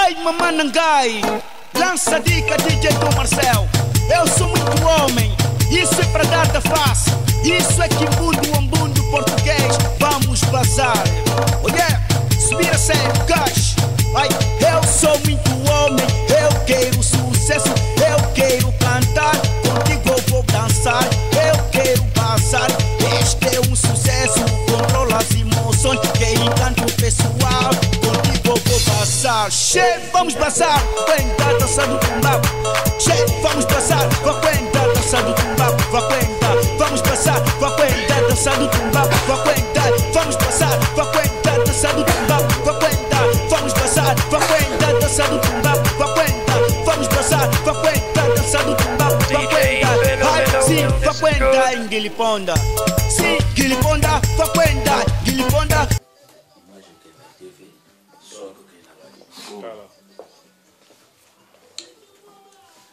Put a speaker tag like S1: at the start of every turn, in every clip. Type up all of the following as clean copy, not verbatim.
S1: Ai, mamãe Nangai, lança dica DJ do Marcel. Eu sou muito homem, isso é pra dar da face. Isso é Kimbundo, Ambundo, português. Vamos bazar. Oh yeah, subir a sério, cash. Ai, eu sou muito homem, eu quero sucesso. Eu quero cantar, contigo eu vou dançar. Eu quero passar, este é um sucesso. Controla as emoções, que encanta o pessoal. Contigo eu vou passar. Che, vamos passar, vem da dança do tumbao. Che, vamos passar, vá da dança do tumbao. Vá vamos passar, vá da dança do tumbao. Vá vamos passar, vá da dança do tumbao. Vá vamos passar, vá da dança do tumbao. Vá vamos passar, vá da dança do tumbao. Vá sim, vá em Guiliponda. Sim, Guiliponda, vá Guiliponda.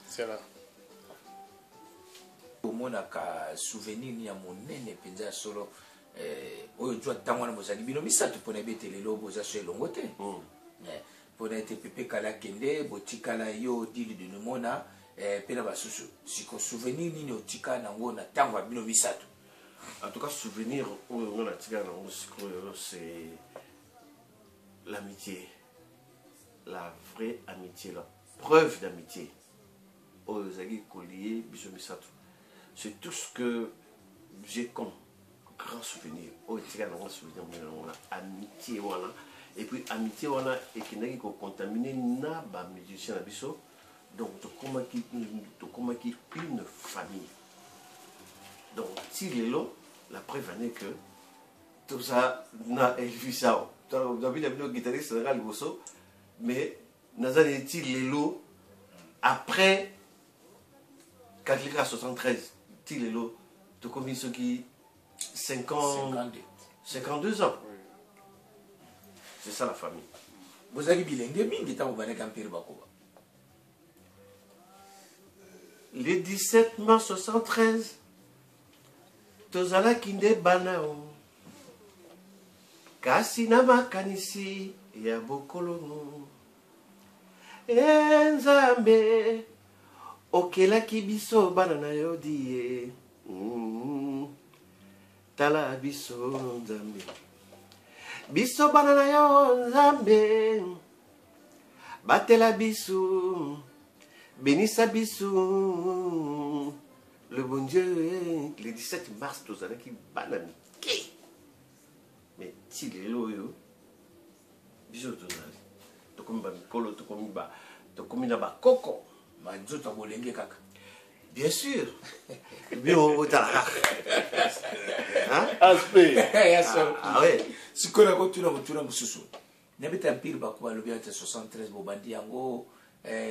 S2: C'est là.
S3: Au moins, un souvenir ni à mon nez, penza solo. Oyo jua tangwana mozali bino misatu pona betele lobo za so longote. Pona ete pepe kala kende botikala yo dili de nomona pena basusu. Siko souvenir ni otika nango na tangwa bino misatu.
S2: En tout cas, souvenir on a tika nango siko c'est l'amitié. La vraie amitié, la preuve d'amitié. C'est tout ce que j'ai comme grand souvenir. Amitié, voilà. Et puis, amitié, voilà, et qui n'a pas contaminé na ba musicien à biso. Donc, tu comment qui une famille. Donc, si les lots, la preuve est que tout ça n'a vu ça. Tu as vu le guitariste général Bosso, mais n'a dit les lots après. Quand il a 73, il est là, tu as commis ce qui 52 ans. C'est ça la famille.
S3: Vous avez bilingue,
S2: le 17 mars 73, Tozala Kinde Banao, Kasinama Kanisi, Yabokolono, Enzambe. Okelaki biso banana yo die tala biso nzambe biso banana yo nzambe batela biso benissa biso le bon Dieu le 17 mars tozalaki banani mais ti lelo yo biso tozali tokomi ba mikolo tokomi na bakoko. Bien sûr. Bien au tala. Hein?
S3: Aspect.
S2: Ah ouais.
S3: Si qu'on a continué à tuer mususu. N'habite un pire bakwa le bien 73 bobandi yango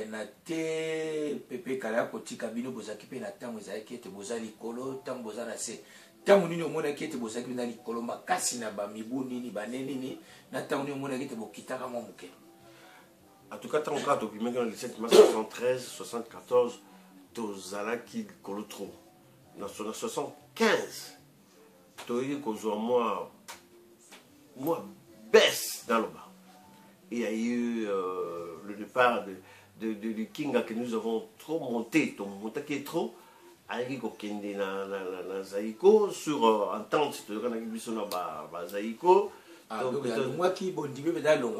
S3: na te pepe kala kotika bino bozaki pe na tango ezaki ete bozali kolo tango bozana se. Tango nini omona ki ete bozaki na likolo makasi na ba mibu nini baneni ni na tango nini omona ki ete bokitaka mo muke.
S2: En tout cas, tant que tu as le 7 mars 73, 74, tu as qui colotro. Dans 75, tu as eu que moi baisse dans le bas. Il y a eu le départ de Kinga que nous avons trop monté, qui est trop. Avec Kokende na Zaïko sur entente, tu as Zaïko.
S3: Donc, moi qui bon dit mais dans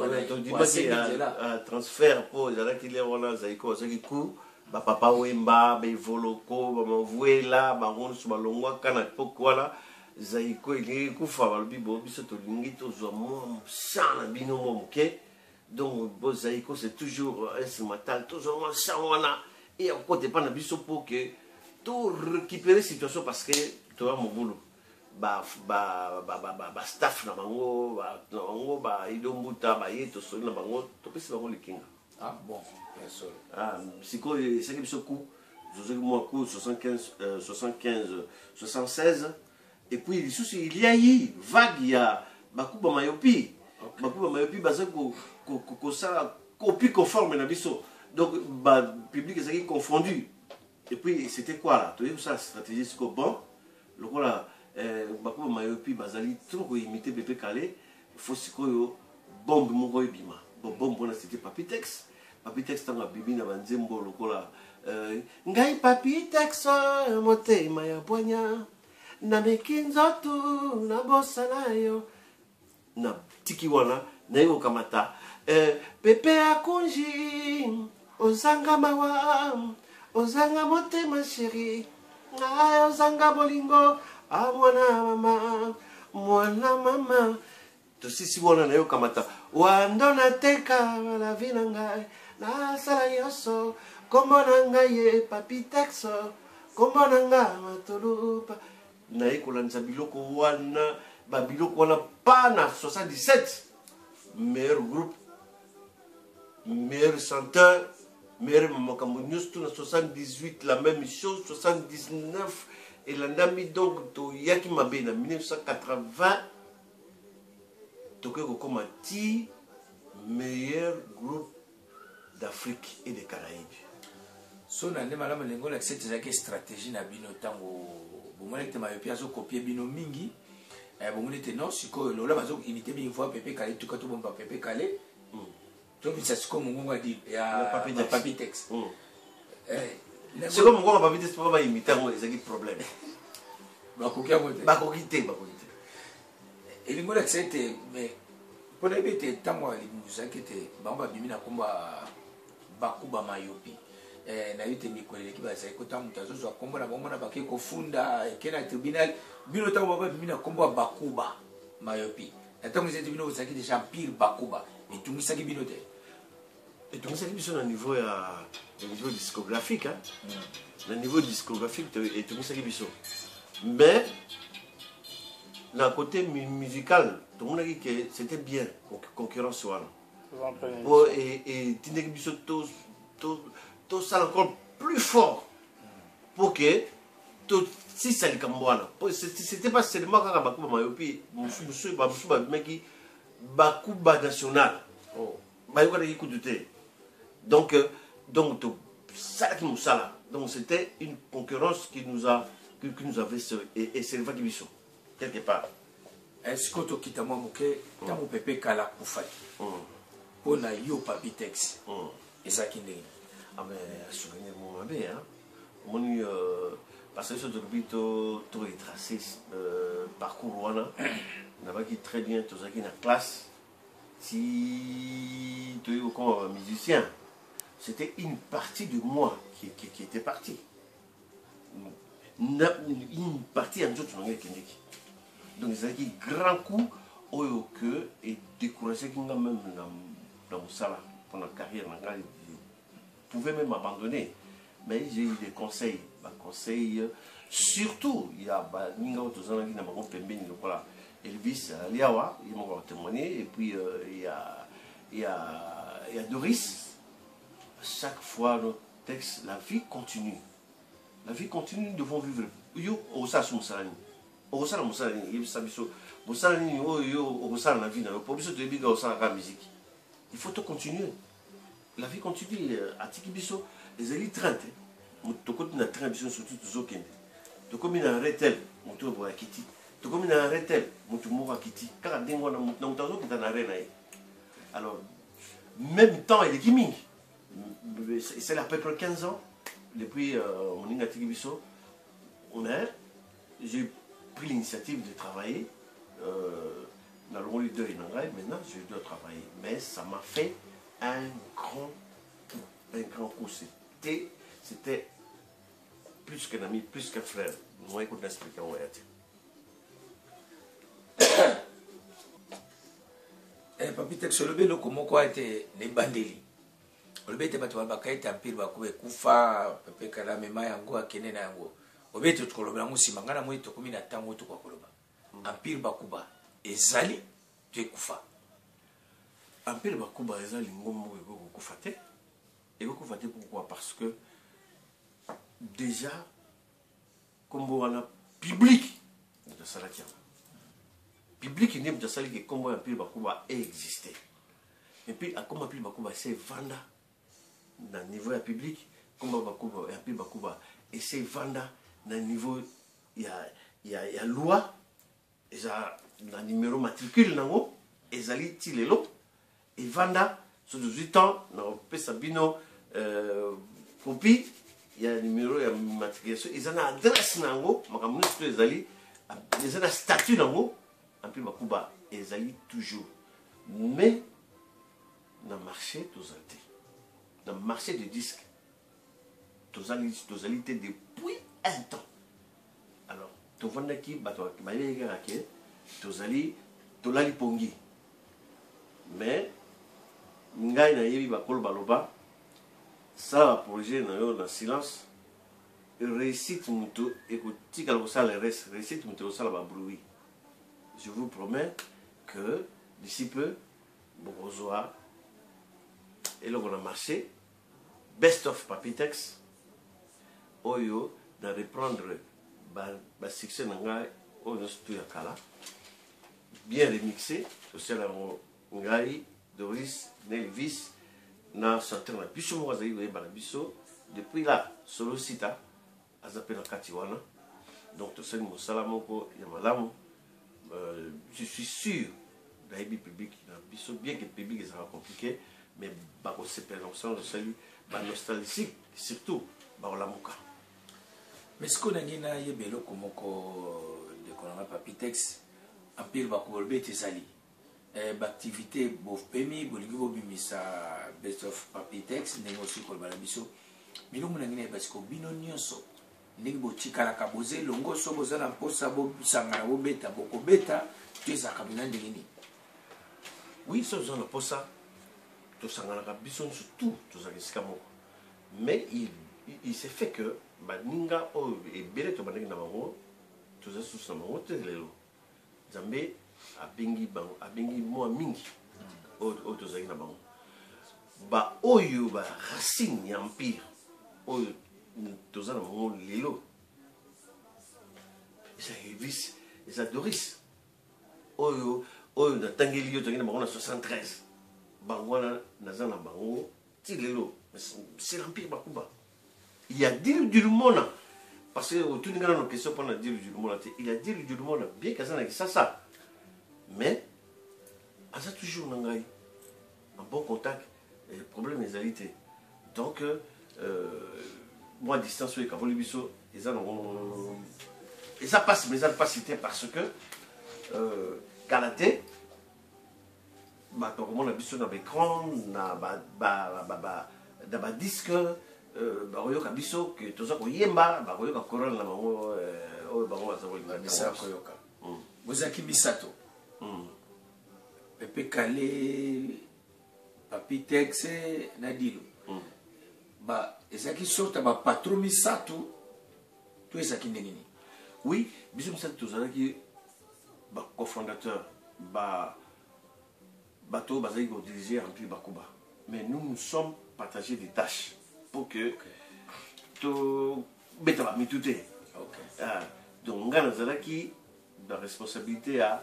S2: transfert pour qu'il est voilà Zaïko Zaïko ba papa Wemba ba Voloko ba Mvuela ba ron sur balongwa kana pourquoi là Zaïko il est kufa ba bibo biso to lingi to zo mo sana bino mo ke donc bo Zaïko c'est toujours instrumental toujours mo sana et encore dépend de biso pour que tout récupérer situation parce que tu as mon boulot. Staff na bango idombuta ba yeto so na bango to pesi bango likinga.
S3: Ah bon, bien sûr.
S2: Ah siko c'est que biso coup José moi coup 75 76 et puis il y a eu vague ya bakuba mayopi. Bakuba mayopi baza ko ça copie conforme na biso. Donc ba public est confondu. Et puis c'était quoi là? Tu vois ça stratégie c'est bon. Le voilà Bakuba Mayopi bazali trop imité Pepe Kale, faut sikoyo bombe moko ebima. bon c'était Papitex. Papitex tanga bibi na banzembo lokola ngai Papitex motema ya bonya na mekinzotu na bosala yo na tiki wana na yo kamata pepe akunji ozanga mawa ozanga motema chéri ngai ozanga bolingo mwana mama tosisi wana na yo kamata wando na teka la vina ngai na sala yoso kombo na ngai ye Papitex kombo na ngai matulupa na ekolanisa biloko wana babiloko wana pas na 77 meilleur groupe meilleur chanteur meilleur makambo nyonso na 78 la même chose 79 elandami donc toyaki mabe na 1980 tokoki kokoma ti meilleur groupe d'Afrique et des Caraïbes.
S3: So na nde malamu lengo la kise tezaki stratégie na bino tango bomoni te mayopi azo copier bino mingi bomoni te non sikoyo lola bazo imiter bien fois Pepe Kale tuka to bomba Pepe Kale to bisa siko mungu adi ya Papitex
S2: siko mungu Papitex pas ba imiter ngo ezaki problème
S3: bakoki amote
S2: bakoki te
S3: elingo la kise te mais pona bete tango alimuzaki te bamba bimina komba bakuba mayopi na yote mikolele ki bazali ko tamu tazo kombo na bomona baki ko funda kena tribunal bino tamu baba bimina kombo bakuba mayopi na tamu zeti bino zaki de champir bakuba etungisa ki bino te
S2: etungisa ki biso na niveau ya niveau discographique hein na niveau discographique etungisa ki biso mais la côté musical tout le monde a dit que c'était bien concurrence wana et tindeki biso tout ça encore plus fort pour que tout si ça c'était pas seulement quand bakuba mayopi musu meki bakuba national bayoka de écouter donc ça qui nous sala donc c'était une concurrence qui nous avait et c'est le fait biso quelque part
S3: est-ce que tu quittes moi moké tango Pepe Kala kufati pona yo Papitex ezaki ndenge
S2: ah mais souvenir mon bé hein moni parce que ce depuis to retracé parcours wana na baki très bien tozaki na classe si tu es comme musicien c'était une partie de moi qui était partie une partie en d'autres langues kendeki donc ezaki grand coup oyo que et découragé kinga même dans mon sala pendant la carrière je pouvais même abandonner mais j'ai eu des conseils surtout il y a ninga otozana qui na bango pembeni lokola Elvis Aliawa il m'a témoigné et puis il y a Doris chaque fois notre texte la vie continue nous devons vivre yo osa sumusalani osala musalani yebisa biso musalani oyo osala na vie na yo po biso toyebi nga osala ka musique il faut to continuer la vie continue atiki biso ezali 30 tokoti na train biso surtout tozokende tokomi na retel moto boya kiti tokomi na retel moto moko akiti kaka ndenge wana na moto azokita na re na ye alors même temps eleki mingi c'est à peu près 15 ans depuis moninga atiki biso mais j'ai pris l'initiative de travailler dans le rôle de Inangai. Maintenant, je dois travailler. Mais ça m'a fait un grand coup. C'était plus qu'un ami, plus qu'un frère. Moi, écoute, l'expliquer en réalité.
S3: Papitex, le bélo, comment quoi était les bandeli? Le bété, tu vas pas être un pile, Kufa, Pepe Kala, Mema, Yango, Akene, Yango. Obeto tukoloba musi mangana mwe to komina tango to kwakoloba empire bakuba ezali tu ekufa
S2: empire bakuba ezali ngombo ekufa te pourquoi parce que déjà comme wana public de salatia public ni de sali que comme empire bakuba existé et puis à comme empire bakuba c'est vanda na niveau ya public comme bakuba empire bakuba et c'est vanda na niveau il y a loi eza na numéro matricule nango ezali tilelo et vanda sur 18 ans, on peut Sabino, copie, il y a un numéro, il y a une matriculation, ils ont une adresse, ils ont un statut, en plus, Bakuba, ils ont toujours. Mais, dans le marché, dans le marché de disques, tous allés depuis un temps. Alors, tu vois qui tous allés pongi. Mais, ngai na yebi bakolo baloba, ça projet na yo na silence, réussite muto écoutez quand ça le reste, réussite muto ça la bruit. Je vous promets que d'ici peu, Bobozoa et là on a marché, best of Papitex. Oyo de reprendre le succès de Kala, bien remixé, social Ngai, Doris, Nelvis, na chanté na biso mo azali koyeba na biso depuis là solo sita azape na katiwana. Donc tout ça mosala moko ya malamu, je suis sûr d'aibi public na biso, bien que le public est compliqué, mais ba ko se perception de salut ba nostalgique surtout ba olamuka.
S3: Mais ce qu'on a dit là, il y a des gens de Konanga Papitex, en pile bakolbe tesali. L'activité bof pemi, boligo bimisa best of Papitex, négocie kolbala biso. Mais nous n'avons pas parce que bino nyonso, négo chikala kaboze, longo sobo zana posa bo sangara bo beta boko beta, tu es à kabina ndengini.
S2: Oui, ça zana posa, tu sangara kabiso surtout, tu as mais il s'est fait que baninga o ebele to baninga na bango to za susu na bango te lelo Nzambe abengi mo mingi o to za na bango ba oyo ba racine ya empire oyo to za na bango lelo ça Elvis et ça Doris oyo na tangeli yo to na bango na 73 bango na za na bango ti lelo c'est l'empire Bakuba. Il y a dit du monde, parce que tout le monde a une question pour dire du monde. Il y a dit du monde, bien que ça. Mais, il y a toujours un bon contact, et le problème est réalité. Donc, moi, à distance, et ça passe, mais ça ne pas cité parce que Kalaté, on a besoin d'un écran, d'un disque. Baroyoka biso que toza koyemba baroyoka corona na bango oyo bango bazaboli
S3: bisa koyoka bozaki misato Pepe Kale Papitex na Dilo ba ezaki sorta ba patron misato to ezaki ndengini.
S2: Oui, biso misato tozalaki ba cofondateur ba bateau bazali ko diriger en plus Bakuba, mais nous sommes partagés des tâches pour que tout bête va m'étouter. Donc, on a la responsabilité à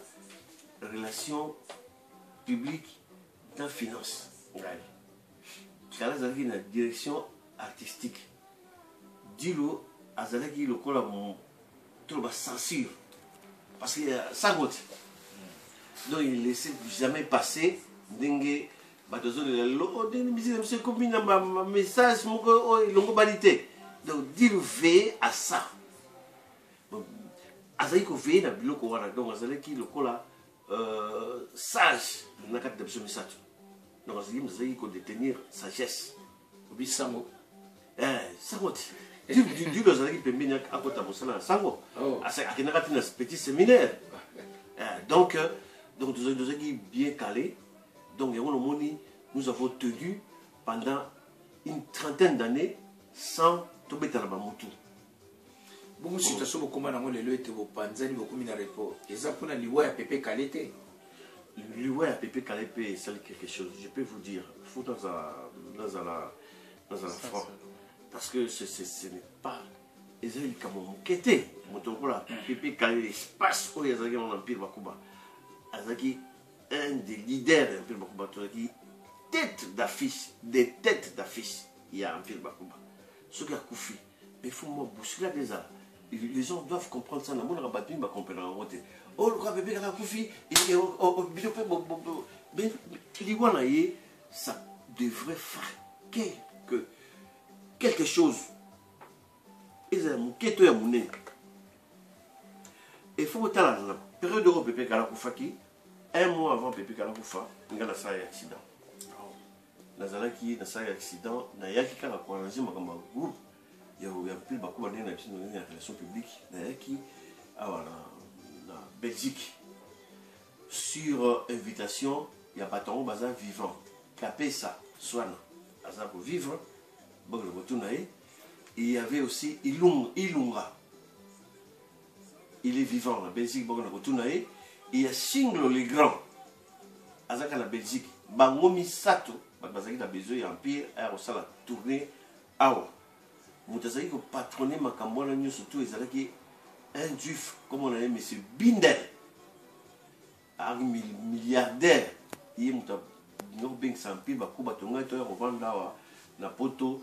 S2: relations publiques dans la finance. On a la direction artistique. Dis-le, à le col à censure. Parce que ça goûte. Donc, il ne laissait jamais passer dengue. Message donc dire veiller à ça. Azali ko veiller na biloko wana donc azali ki lokola sage na kat de message. Donc azali ko détenir sagesse.
S3: Bisango.
S2: Sango. Du azali pembeni akota mosala sango. Asa akina kat na petit séminaire. Donc nous avons bien calé. Donc, nous avons tenu pendant une trentaine d'années sans tomber dans la Bamutu.
S3: Bon, si tu as beaucoup de gens qui ont panzani, beaucoup de repos. Et ça, pour l'Iwa à Pepe Kalete.
S2: L'Iwa à Pepe Kalete, c'est quelque chose. Je peux vous dire, il faut dans la foi. Parce que ce n'est pas. Ils ont comme un quêté. Pepe Kalete, l'espace où ils ont un empire Bakuba. Azaki. Un des leaders de l'Empire Bakuba, tête d'affiche, des têtes d'affiche, il y a Empire Bakuba. Ce qui a Koufi, mais il faut me bousculer déjà. Les gens doivent comprendre ça. Les gens doivent comprendre en route. Oh, le bébé a Koufi, mais ça devrait faire quelque chose. Il faut que la période de Pépé Kalakufaki, un mois avant Pépé Kalakufa, il y a un accident. Nazalaki, il y a un accident, il y a un groupe, il y a plus de relations publiques, il y a Belgique. Sur invitation, il y a Patron Bazar vivant. Capé ça, Swan, Azar pour vivre, il y avait aussi Ilunga. Il est vivant en Belgique, il y a Singlo les grands. Azar la Belgique, Bangomi Sato, Bazaki la besoin empire, a aussi la tournée Awa. Moutazaki ko patronné Makambona New surtout Ezalaki un juif, comme on a dit, M. Bindel, un milliardaire, il y a un bien sampi, bakuba tonga to revendre na poto,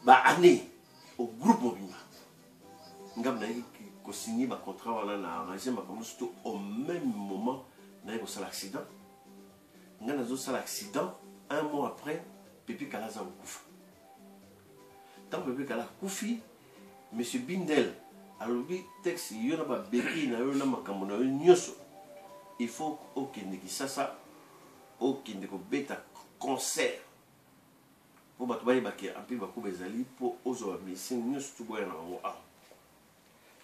S2: année au groupe mobile. Ngam na ko signé ba contrat wala na arrangé ma comme surtout au même moment na ko sala accident. Ngana zo sala accident un mois après Pépi Kalaza okufa. Tant Pépi Kala kufi Monsieur Bindel, alors lui texte il y en a pas béki na yo na makambo na nyoso. Il faut okende ki sasa okende ko beta concert. Pour battre les baquets, un peu de bezali pour oser mais c'est nous tout boire dans le ah.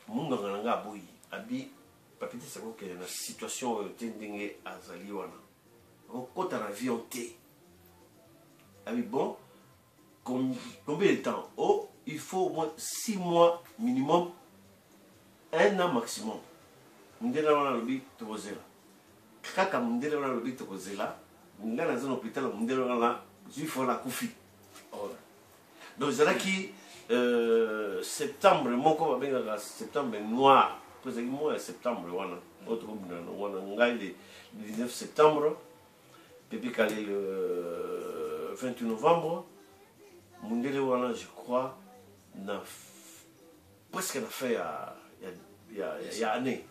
S2: Mon ganga boy, abi papiti ça que la situation tendingue azali wana. On compte la vie en té. Abi bon, combien de temps? Oh, il faut au moins 6 mois minimum, 1 an maximum. Mundela wana lobi tokozela. Kaka mundela wana lobi tokozela. Mundela dans un hôpital mundela wana juif wana kufi. Donc, c'est là qui, septembre, mon corps va septembre noir. Précisément, septembre, le 19 septembre, Pépi Kalé le 28 novembre, Mundele Wana, je crois, presque n'a fait il y a année.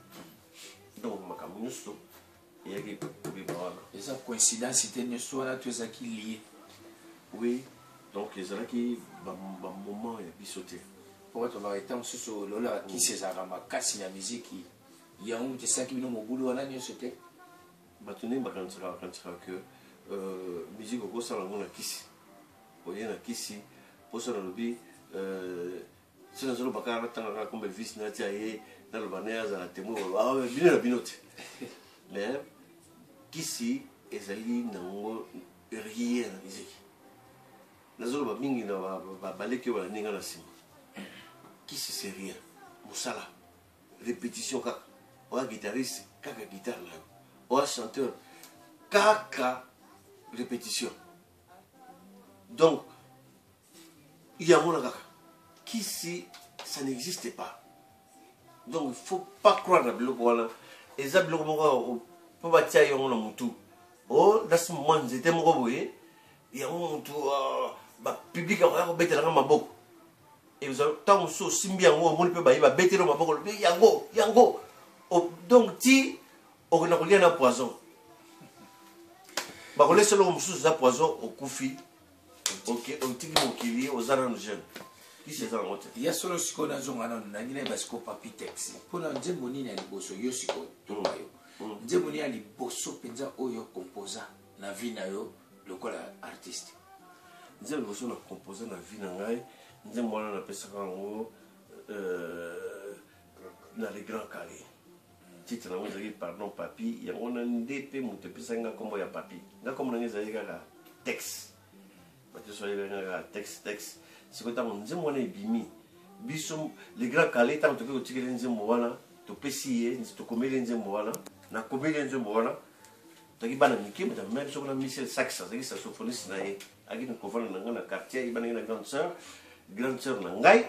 S2: Donc, ma camunusto, il y a des
S3: et ça coïncidence, c'était une histoire tout ça qui lié.
S2: Oui. Donc, les gens qui ont un moment et sauté.
S3: Pour être en sur Lola, qui s'est arrêté, cassé la musique, il y a un de 5 minutes au boulot, on a eu sauté.
S2: Batoné, quand que musique au bout, ça l'a kissi. Au lieu de kissi, pour ça, le si nous avons pas comme le vice natiaïe, dans le bannière, à la témoin, ah, bien la binote. Mais, kissi, et Zali n'a rien à la musique. Nazolo ba mingi na ba baleke wala ninga na sima. Qui c'est rien. Musala. Répétition kaka. Oa guitariste kaka guitare là. Oa chanteur kaka répétition. Donc il y a mon kaka. Qui si ça n'existe pas. Donc il ne faut pas croire à bloko wala. Et ça bloko mo po ba tia yo na mutu. Oh, das mo nzete mo boye. Il y a un public a bêté la maboko. Et vous avez tant de choses, si bien on peut bêter le maboko, yango. Donc, si on a rien à poison, on laisse l'homme sous un poison au koufi, au tigre au kili, aux arènes jeunes. Qui c'est ça?
S3: Il y a solo ce qu'on a dit, on a dit que papi texte. Pour un djemoni, il y a des bossos, yosiko, tomayo. Djemoni, il y a des bossos, penza, oyo, composa, na vie na yo. Le quoi l'artiste?
S2: Nous avons besoin de composer la vie dans la vie. Nous avons besoin de faire ça dans les grands carrés. Titre nous avons pardon papi. Il y a un DP monte plus ça comme il y a papi. Là comme nous avons texte. Parce que soit texte. C'est que nous avons bimi. Bisum les grands carrés tant que tu tirer les mots tu peux essayer tu commettre les mots na commettre les mots donc il y a même sur la Michel Saxa, c'est ça sophoniste naïe. Agi na kofana na quartier, il y a grande sœur nangai,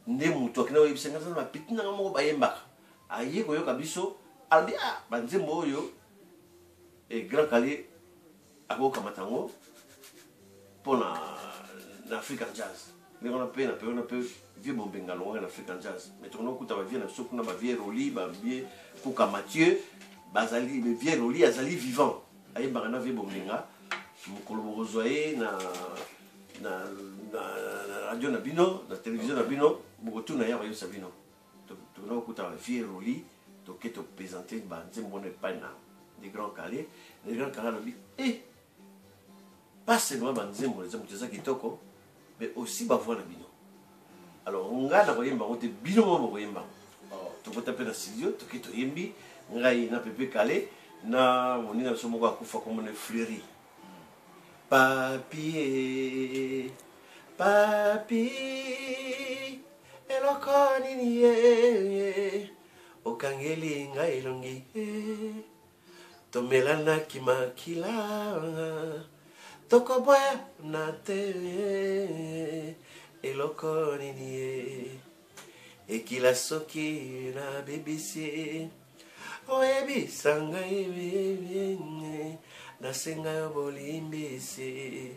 S2: ne muto kina oyi bisenga na piti na mo bayemba. Aye ko yo kabiso, albi ah banze mo yo et grand kali ako kamatango pour na African jazz. Mais on a peu vieux bon bengalo en African jazz. Mais on a kuta ba vieux na soko na ba vieux roli, ba vieux Kuka Mathieu. Bazali, le vieux Roli, Azali vivant. Aïe, Barana Vebominga. mokolo bokozwa na radio na bino na télévision na bino bokotuna ya bayosa bino tokona kokuta vie roli toke topresente banzembo wana epai na des grands calais les grands calais alobi pas seulement banzembo eza moto eza kitoko mais aussi bavoix na bino alors ngai nakoyemba yango te bino moko bokoyemba yango tokota mpe na studio toke toyembi ngai na pepe calais na moninga biso moko akufa komona fleuri papier papier eloko nini ye okangeli ngai elongi tomelanaki makila tokoboya na te eloko nini ye ekila soki na BBC oyebisa ngai nasenga yo bolimbisi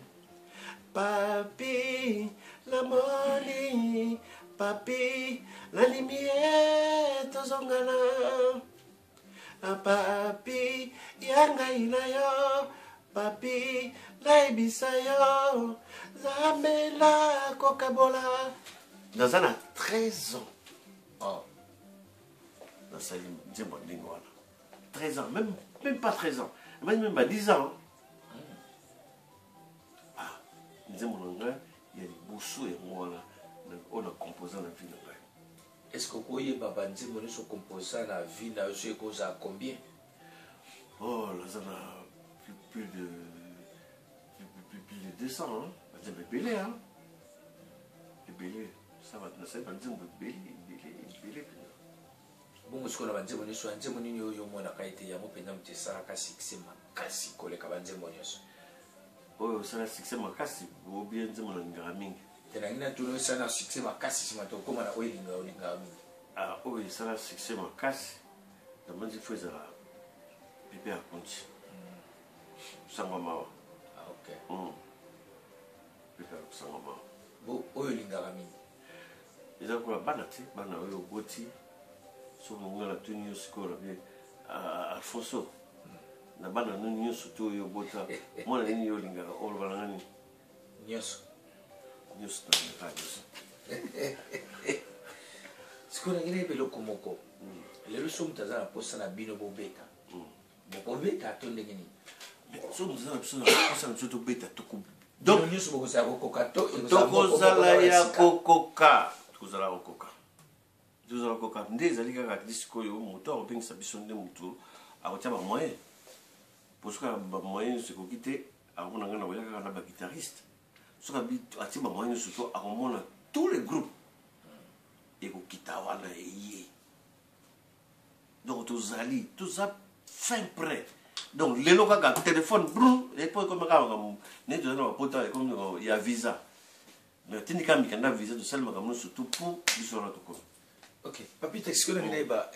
S2: papi namoni papi nalimi ye tozongana papi ya ngai na yo papi nayebisa yo nzambe nakokabola naza na 13 ans nasali nzembo ndenge wana 13 ans même pas 13 ans même pas 10 ans nzembo na ngai ya liboso yango wana oyo na composa na vie na ngai.
S3: Est-ce que koyeba banzembo nyonso composa na vie na yo so ekozala combien?
S2: Oh naza na plus de 200 hein. Banzembo ebele hein. Ebele ça va nasali banzembo ebele
S3: bongo sikoyo na banzembo nyonso ya nzembo nini oyo omonaka ete yango mpenza moto esalaka succès makasi koleka banzembo nyonso
S2: oyo osala succès makasi obie nzembo na lingaka mingi
S3: tenangi na tuna osala na succès makasi nsima tokóma na oyo olingaka mingi
S2: oyo esala succès makasi nabanzi fo ezala pepe ya konti kusangwa mawa pepe ya kusangwa mawa
S3: oyo olingaka mingi
S2: eza kola bana te bana oyo oboti so monga na tuni yo sikoyo na bie Alfonso na bana no nyonso to oyo obota mwana nini yo olingaka oloba na ngani
S3: nyonso
S2: nyonso nalingaka nyonso
S3: sikoyo nangina yeba eloko moko lelo so moto aza na posa na bino bobeta bokobeta to ndenge nini
S2: so moto aza na posa na biso tobeta
S3: donc nyonso bokozala kokoka to
S2: tokozala ya kokoka tokozala kokoka tozala kokoka nde ezali kaka ti sikoyo moto akopengisa biso nde motu akotia bamoyen posoka bamoyen nyonso ekoki te akomona ngai na koya kaka na baguitariste soki atie bamoyen nyonso to akomona tous les groupes ekokita wana eye donc tozali toza fin prêt donc lelo kaka téléphone brou epo ekomi kaka makambo nde toza na bapota ekomi ya visa mais tindika mikanda visa tosali makambo nyonso to mpo biso wana tokomi.
S3: Ok, papi sikoyo nangina yeba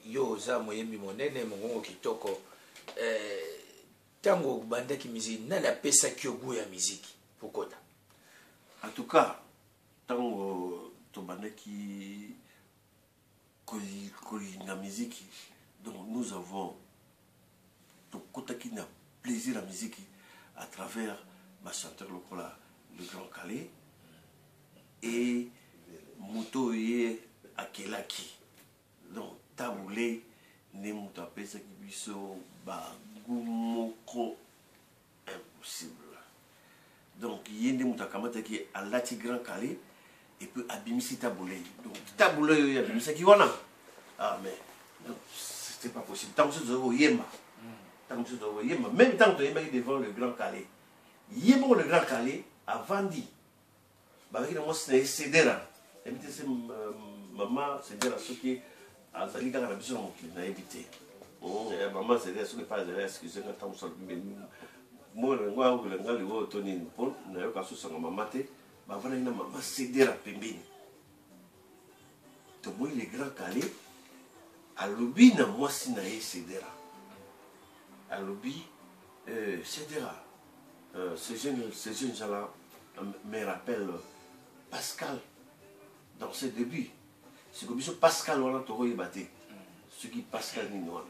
S3: yo oza moyembi monene mongongo kitoko ntango obandaki miziki nani apesaki yo goût ya miziki pokota?
S2: En tout cas ntango tobandaki kolinga miziki donc nous avons tokotaki na plaisir ya miziki à travers bachanteur lokola le Grand Calais et moto ye akelaki donc tabule nde moto apesaki biso bagu moko impossible donc ye nde moto akamataki alati Grand Calais et puis abimisi tabule donc tabule oyo abimisaki wana mais donc c'était pas possible ntango mosusu toza koyemba même ntango toyembaki devant le Grand Calais ye moko le Grand Calais avandi bazalaki na mwasi na ye sedera yebi te se mama sedera soki azali kaka na biso na mokili nayebi te mama sedera soki epa azali excuse nga ntango mosu mwana yango akokelenga liwo oyo to nini mpo nayoka sosanga mama te bavandaki na mama sedera pembeni tomoni le Grand Calais alobi na mwasi na ye sedera alobi sedera ces jeunes gens-là me rappellent Pascal dans ses débuts. C'est comme ça Pascal wana tokoyeba te. Ce qui Pascal nini wana.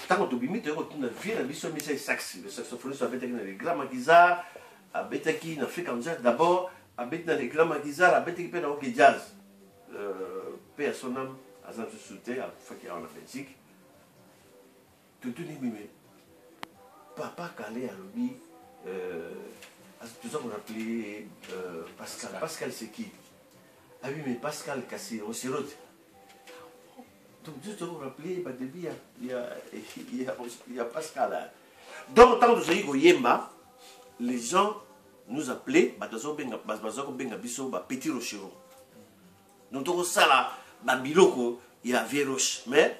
S2: tant que tu bimis tu as vu la biso mais c'est sax le saxophoniste avait les grammes guizar a betaki na Afrique comme ça d'abord a bet na les grammes guizar a betaki pe na ok jazz paix à son âme à sa société à fois qu'il y a en Belgique tout ni mimé papa calé à lui tout ça qu'on appelait Pascal. Pascal c'est qui? Ah oui mais Pascal Cassé au Sirote. Donc tout ça qu'on appelait bah depuis il y a Pascal là. Donc tant que ça y est Yemba, les gens nous appelaient bah dans un benga biso bah petit rochero. Donc tout ça là bah biloko il y a Véroche mais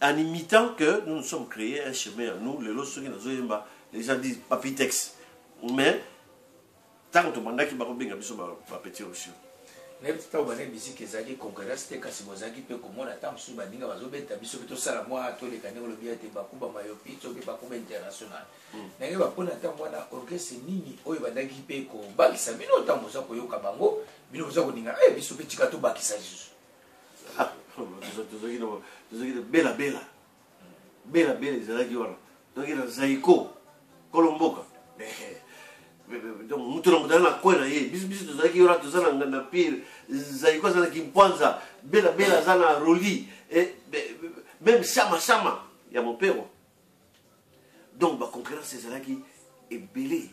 S2: en imitant que nous nous sommes créés un chemin à nous les lots les gens disent papitex mais tant que tu qui va bien biso ba petit aussi
S3: n'importe ta bana musique ezali concurrence te kasi bozaki pe komona ta musu baninga bazobeta biso to sala moi to le kanelo le biate ba kuba mayopi to pe ba kuba international nenge ba pona ta mwana orchestre nini oyo bandaki pe ko bakisa bino ta moza ko yoka bango bino boza ko ninga biso pe tika to bakisa jisu
S2: tozaki bela ezalaki wana tozaki na zaiko kolomboka donc mutu na mutana na kwena ye biso tozalaki wana toza na nganda pire zaiko azalaki mpwanza bela aza na roli même shama ya mopero donc baconcurrence ezalaki ebele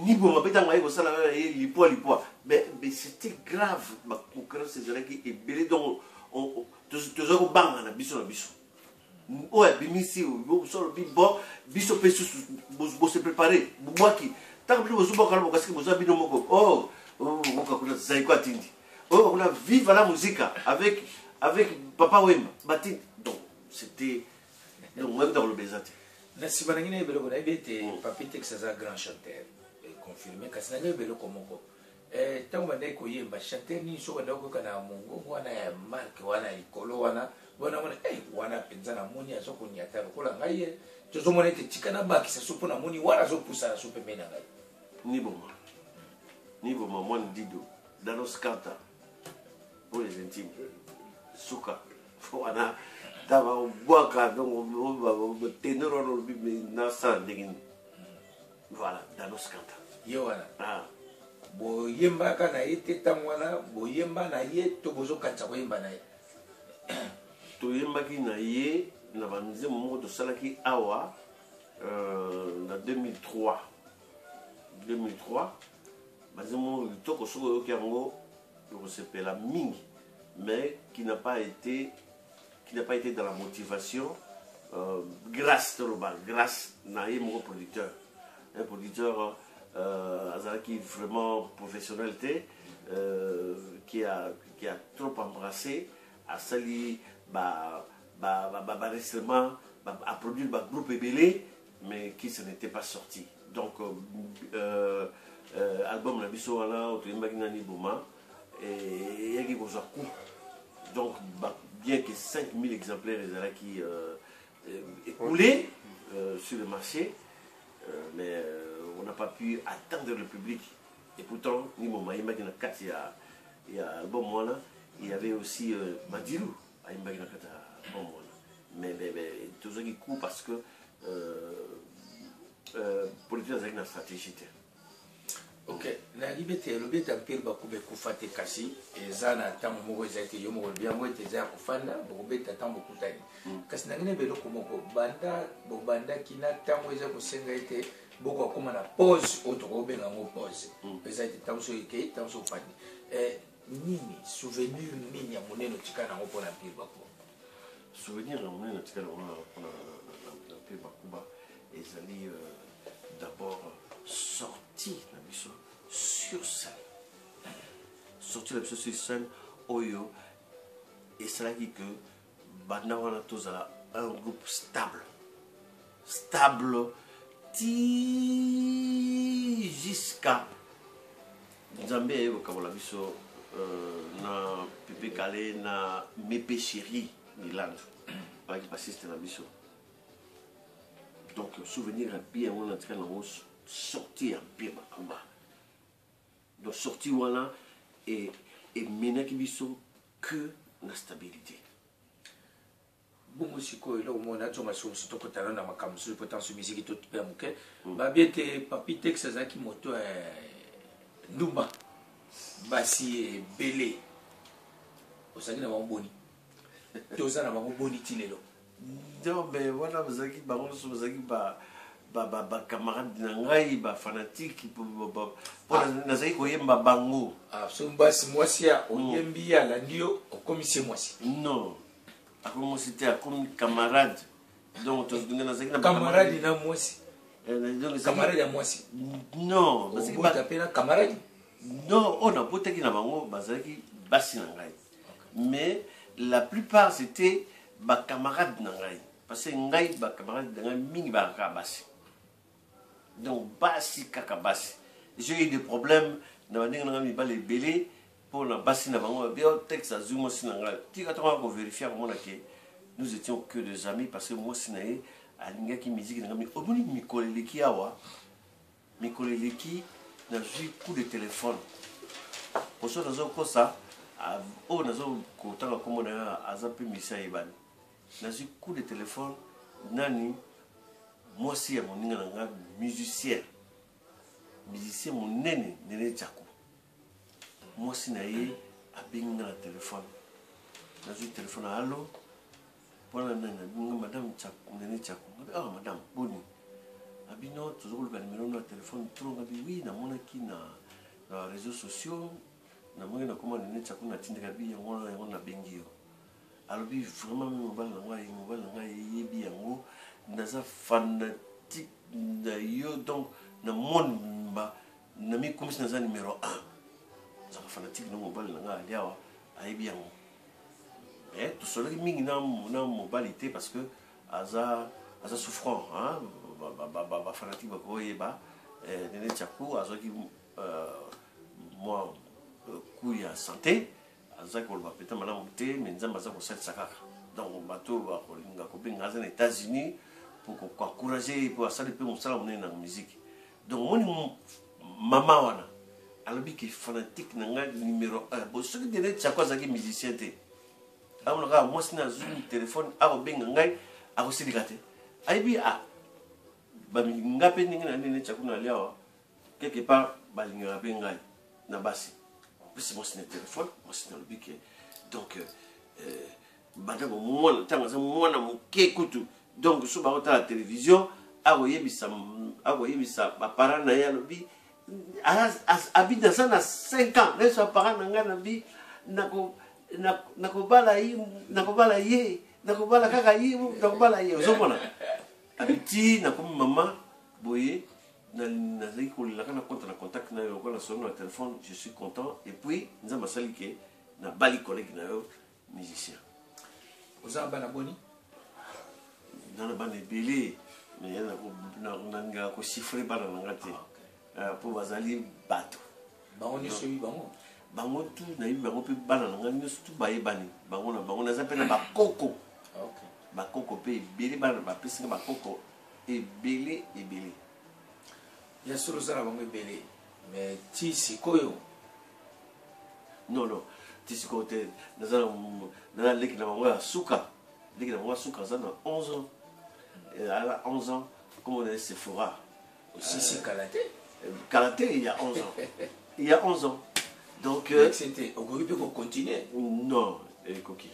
S2: nibo mapetanga ye kosala ye lipwa mais c'était grave baconcurrence ezalaki ebele donc toza kobanga na biso ouais bimisi solo bibo biso pe se préparer bwaki tant que vous boka la bokasi boza bino moko boka kuna zaiko atindi kuna vive la musique avec papa Wemba bati donc c'était donc même dans le bezate
S3: nasi banangina ebelo na ebete papite ça grand chanteur confirmé kasi na ebelo komoko tant bande ko yemba chanteur ni so bande ko kana mungo wana ya marque wana ikolo wana wana penza na moni azoko nyata lokola ngai tozo mona te tikana bakisa so pona moni wana zo pusa so pembena ngai
S2: ni boma moi dido danos kanta pour les intimes suka wana dava boaka donc tenero no bi na sa ndengin voilà danos kanta
S3: yo wana bo yemba kana ite tamwana bo yemba na ye to bozo kanta ko yemba na ye
S2: toyembaki na ye na banzembo moko tosalaki awa na 2003 banzembo kitoko soki oyoki yango okosepela mingi mais qui n'a pas été dans la motivation grâce na ye moko producteur un producteur azalaki vraiment professionnel te qui a trop embrassé asali récemment a produit un groupe ébélé mais qui se n'était pas sorti donc album la biso wana otoyembaki nani boma et yaki kozwa coup donc bien que 5000 exemplaires ezalaki écoulés sur le marché mais on n'a pas pu attendre le public et pourtant ni moma yembaki na kati ya album wana il y avait aussi Madilou à Imbaginakata. Mais tout ça qui court parce que politique c'est une stratégie.
S3: Ok, na libete le beta mpir ba kube kufate kasi ezana tamu moko ezate yo moko bien mo eteza kufanda bo beta tamu kutani. Kasi na ngene belo komoko banda kina tamu eza kosenga ete boko akoma na pause otoko benga ngo pause. Pesa ete tamu so ike tamu so fandi. Nini souvenir nini ya moneno tikana ngo pona mpir ba ko.
S2: Souvenir ya moneno tikana ngo pona mpir ba kuba ezali d'abord sorti la mission sur scène. Sorti la mission sur scène, Oyo, et c'est là que Banawana Tozala, un groupe stable. Stable, jusqu'à Zambé, au Kabola Bisso, na Pepe Kale, na Mepe Chéri, Milan, avec le bassiste de la mission. Donc, souvenir bien, on a entré dans le sorti un peu Bakuba. Donc, sorti voilà et mener qui biso que la stabilité.
S3: bongo sikoyo eloko moko nazonga somosu tokotana na makambo mosusu po ntanso misiki totupeya moke babi ete papi tex azalaki moto ndumba basi ebele ozalaki na bango boni toza na bango boni ti lelo
S2: non mais wana bazalaki bango nyonso bazalaki bacamarade na ngai bafanatique mpo nazalaki koyemba bango
S3: so basi mwasi ya oyembi ye alandi yo okomisi ye mwasi
S2: non akomi mwasi te akomi camarade donc nazalaki na
S3: camarade na mwasi camarade ya mwasi
S2: non
S3: obota mpe na camarade
S2: non oyo nabotaki na bango bazalaki basi na ngai mais la plupart c'était bacamarade na ngai parce que ngai bacamarade na ngai mingi bakaka basi donc basi kaka basi j'ai eu des problèmes na bandenge na ngai mibale ebele mpo na basi na bango bio texte azwi mwasi na ngai tika tonga kovérifie akomona ke nous étions que des amis parce que mwasi na ye alingaki miziki na ngai omoni mikolo eleki awa mikolo eleki nazwi coup de téléphone poso nazokosa oyo nazokotanga kombo na ye aza mpe misi ayebani nazwi coup de téléphone nani mwasi ya moninga na nga musicien monene nene jako mwasi na ye abengi nga na telefone nazwi telefone alo mpona nani abinga madame nene jako ngabi awa madame boni abino tozokoluka nimero na telefone tro ngabi wi namonaki na réseaux sociaux namongi nakoma nene jako natindika bi yango nabengi yo alobi vraiment mobali na ngai yebi yango naza fanatique na yo donc na monde na mikomisi naza numéro 1 nazaka fanatique na mobali na ngai ali awa ayebi yango mais tosolaki mingi na mobali te parce que aza souffrant bafanatique bakoyeba nene tiaku azwaki mwa coup ya santé azaki koloba peta malamu te mais nzambe aza kosalisa kaka donc bato bakolinga kobenga aza na États-Unis pour koencourager po asali mpe mosala monene na muziki donc moni mama wana alobi ke fanatique na ngai numéro 1 bo soki dene tiako azalaki musicien te amona kaka mwasi na azwi telefone akobenga ngai akosilika te ayebi baminga mpe ndenge na nene tiako na liawa quelque part balingaka mpe ngai na basi plus mwasi na telefone mwasi na lobi ke donc banda bomwana ntango aza mwana moke kutu donc so bakotala télévision akoyebisa baparent na ye alobi abidi aza na 5 ans neso baparent na ngai nabi nakobala kaka ye nakobala ye ozomona abiti nakomi mama boye nazali kolelaka na compte na contact na yo lokola solo na téléphone je suis content et puis nzambe asali ke nabali collègue na yo musicien
S3: oza bana boni
S2: nana bana ebele mais nanga kosifre bana na nga te mpo bazali bato
S3: bango nyonso oyebi
S2: bango tu nayebi bango mpe bana na nga nyonso tu bayebani bango na bango naza mpe na bakoko mpe ebele bana bapesinga bakoko ebele
S3: ya solo oza na bango ebele mais ti sikoyo
S2: non ti sikoyo te naza leki na bango ya suka aza na 11 ans à 11 ans comme on est Sephora
S3: aussi
S2: karaté il y a 11 ans donc
S3: c'était okoki mpe kocontinue
S2: non ekoki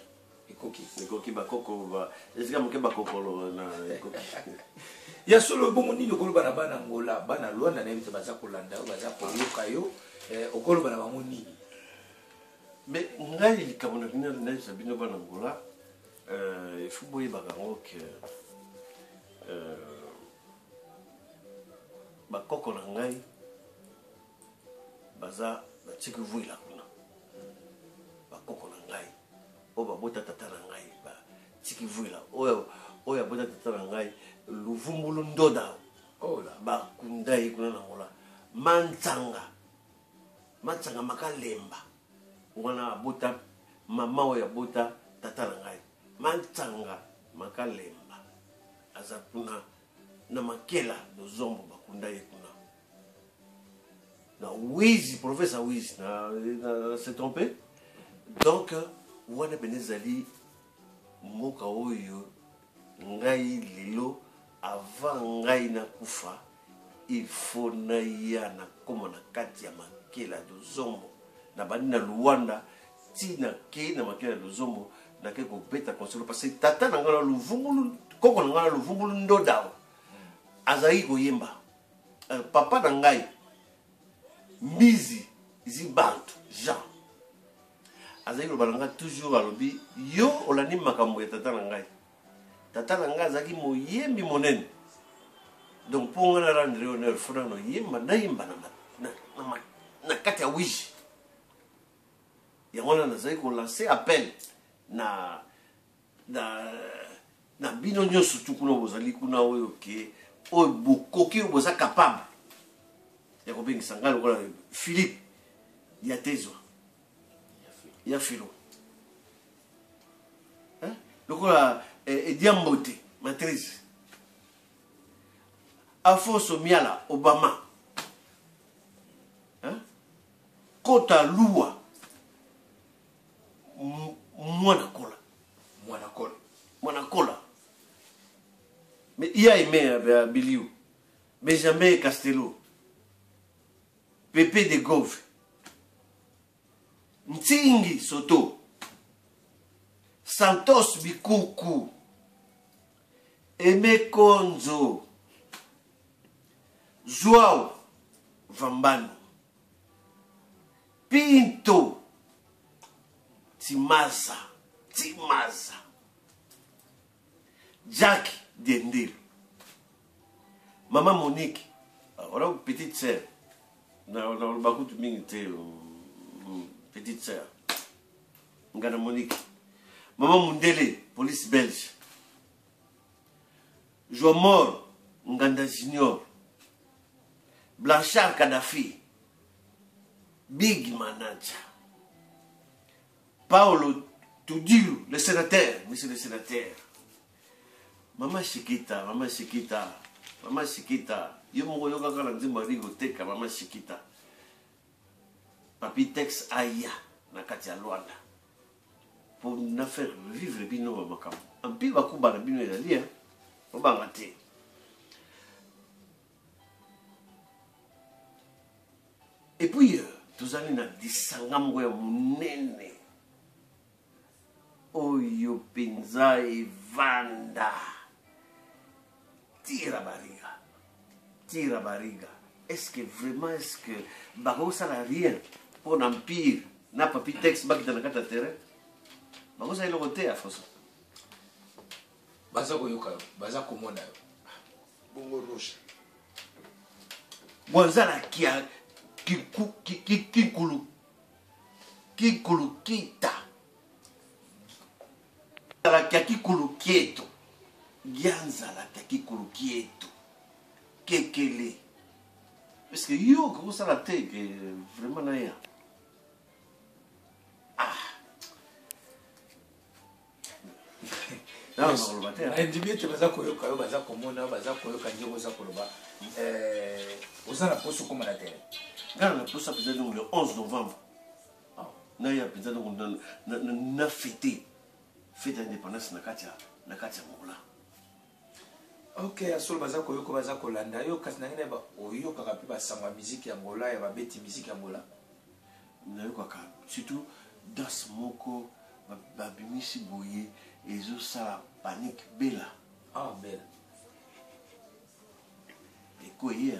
S2: bakoko esika moke bakokolo na ekoki
S3: ya solo bongo nini okoloba na bana ngola bana lwanda na yebi te baza kolanda yo baza koyoka yo okoloba na bango nini
S2: mais ngai likambo na bino nayebisa bino bana ngola ifo boyebaka yango ke bakoko na ngai baza batiki vuila kuna bakoko na ngai oyo babota tata na ngai batiki vuila oyo abota tata na ngai luvumbulu ndoda bakunda ye kuna na ngola manzanga makalemba wana abota mama oyo abota tata na ngai manzanga makalemba aza kuna na makela lozombo bakunda ye kuna na wizi professeur wizi na s'est trompé donc wana bene ezali mboka oyo ngai lelo avant ngai na kufa il faut na ya na koma na kati ya makela dozombo na bandi na Luanda tina ke na makela dozombo na ke ko beta konsolo parce que tata na ngala luvungulu koko na ngala luvungulu ndoda azai ko yemba papa na ngai Mbizi Zibantu Jean azai ko balanga toujours alobi yo olani makambo ya tata na ngai azaki moyembi monene donc pour nga na rendre honneur fona no yemba na yemba na kati ya wiji yango na nazali ko lancer appel na bino nyonso tu kuna bozali kuna oyo ke oyo bokoki oyo boza capable ya kobengisa ngai lokola Philippe ya tezwa ya filo lokola Diambote matrice Afonso Miala Obama Kota Lua Mwana Kola mais il y a aimé Biliou Benjamin Castello Pepe de Gove Ntingi Soto Santos Bikuku Aimé Konzo Joao Vambano Pinto Timaza Jack Dendel Maman Monique voilà petite sœur dans le bakou tu petite sœur Ngana Monique Maman Mundele police belge Joamor Nganda Junior Blanchard Kadhafi Big Manager Paolo Tudilu le sénateur monsieur le sénateur Maman Shikita yo moko yoka kala nzimba rigo teka Maman Shikita Papi Tex Aya na kati ya Luanda pour na faire vivre bino makambo ampi bakuba na bino ya lia obanga te et puis tozali na disangambo ya munene oyo penza evanda tira bariga est-ce que bako sala rien pour l'empire na Papi Tex bakita na kata terrain bako sala iloko te afoso
S3: baza koyoka yo baza komona yo
S4: bongo rouge
S2: Bonzala kia kikulu kita la kia kikulu kieto Gianzala kia kikulu kieto kekele parce que yo comment ça la tête vraiment na ya
S3: individu baza koyoka yo baza komona baza koyoka nje baza koloba osana poso koma na terre
S2: ngana na poso peut-être le 11 novembre na ya peut-être na fête d'indépendance na katia Angola.
S3: Ok, asolo baza koyoka baza kolanda yo kasi na ngene ba oyoka ka pe ba sangwa musique ya Angola ya ba beti musique ya Angola
S2: na yo ka surtout das moko ba bimisi boye ezo sa panique bela
S3: bela
S2: ekoye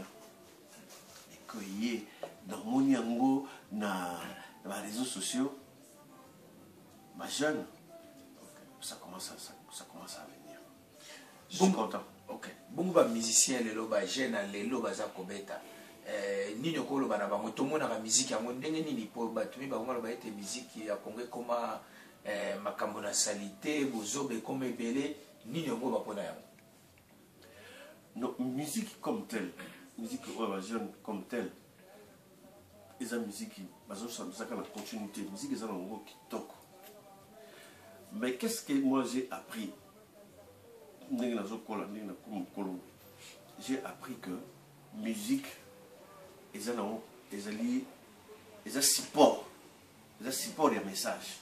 S2: dans mon yango na réseaux sociaux ma jeune ça commence à venir je suis content.
S3: Ok bongo ba musicien lelo ba jeune lelo baza kobeta nini okoloba na bango tomona ba musique yango ndenge nini po batumi bango ba ete musique ya Congo koma makambo na salité bozobe comme ebele nini yango bapona yango
S2: non musique comme telle musique jeune comme telle et la musique ça la continuité musique est en qui toque mais qu'est-ce que moi j'ai appris j'ai appris que musique est un support des messages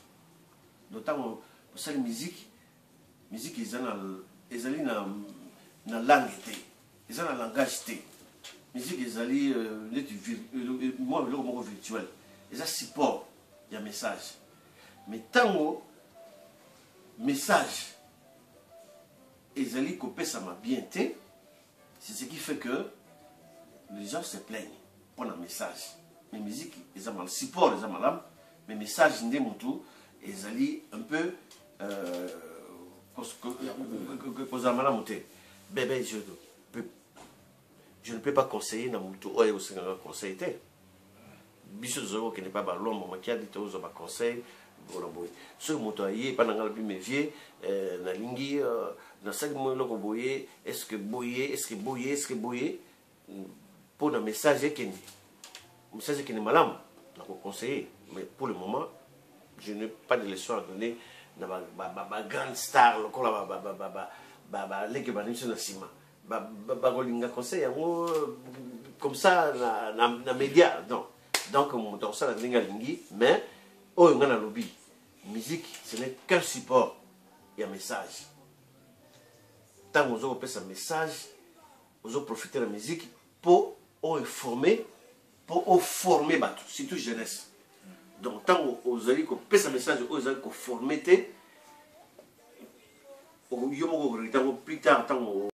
S2: d'autant que la musique musique ezali na langue te eza na langage te musique ezali moi biloko moko virtuel eza support ya message mais tango message ezali kopesama bien te c'est ce qui fait que les gens se plaignent pour un message mais musique eza mal support eza malamu mais message nde mutu ezali un peu kozala malamu te bébé je ne peux pas conseiller na mutu oyo osengaka conseil te biso tozali kokende pa balombo makiadi te ozwa baconseil bona boye soki moto aye epa na ngai lobi me vie nalingi nasali mo eloko boye estce boye mpona message ekende malamu nakoconseiller mais pour le moment je n'ai pas de leçon à donner na grande star lokola baleke banimiso na nsima bakolinga conseil yango comme ça na média non donc moto akosala ndenge alingi mais oyo nga na lobi musique ce n'est qu'un support ya message ntango ozo kopesa message ozo profiter la musique po oinformer po oformer bato surtout jeunesse donc ntango ozali kopesa message oyo ozali koformer te yo moko okoki ntango plus tard ntango